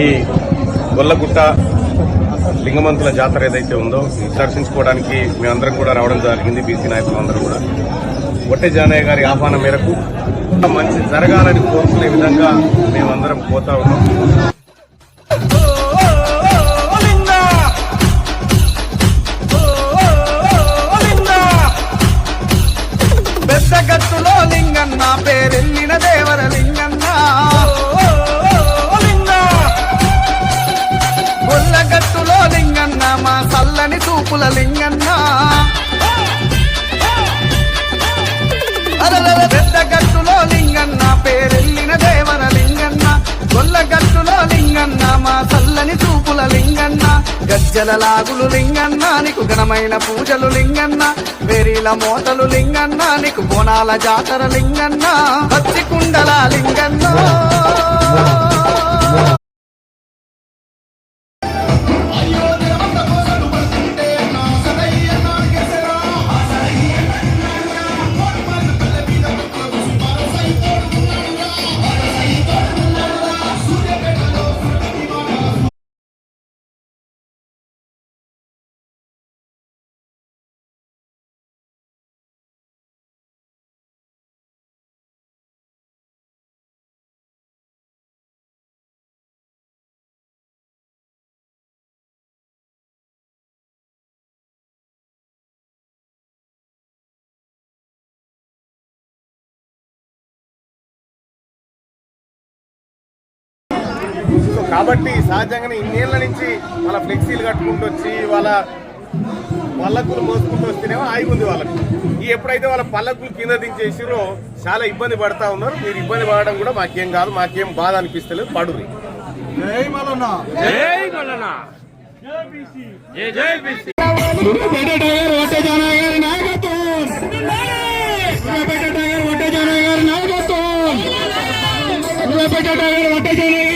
ఈ గొల్లగుట్ట లింగమంతుల జాతర ఏదైతే ఉందో దర్శించుకోవడానికి మేమందరం కూడా రావడం జరిగింది. బీసీ నాయకులందరూ కూడా ఒట్టె జానయ్య గారి ఆహ్వానం మేరకు మంచి జరగాలని కోరుకునే విధంగా మేమందరం పోతా ఉన్నాం. పెద్దగట్టులో లింగన్న పేరెళ్ళిన దేవర లింగన్న, గొల్లగట్టులో లింగన్న మా చల్లని చూపుల లింగన్న, పెద్దగట్టులో లింగన్న పేరెళ్ళిన దేవర లింగన్న, గొల్లగట్టులో లింగన్న మా చల్లని చూపుల లింగన్న, గజ్జల లాగులు లింగన్న నీకు ఘనమైన పూజలు లింగన్న, వేరీల మోతలు లింగన్న నీకు బోనాల జాతర లింగన్న, పచ్చి కుండల లింగన్న. సో కాబట్టి సహజంగానే ఇన్నేళ్ల నుంచి వాళ్ళ ఫ్లెక్సీలు కట్టుకుంటూ వచ్చి వాళ్ళ పల్లకులు మోసుకుంటూ వస్తేనేమో ఆగి ఉంది వాళ్ళకు. ఈ ఎప్పుడైతే వాళ్ళ పల్లకులు కింద దించేసిరో చాలా ఇబ్బంది పడతా ఉన్నారు. మీరు ఇబ్బంది పడడం కూడా మాకేం కాదు, మాకేం బాధ అనిపిస్తలేదు. పడురి. జై మల్లన్న, జై మల్లన్న, జై బీసీ, జై బీసీ. ఒట్టె జానయ్య గారి నాయకత్వం, ఒట్టె జానయ్య గారి నాయకత్వం, ఒట్టె జానయ్య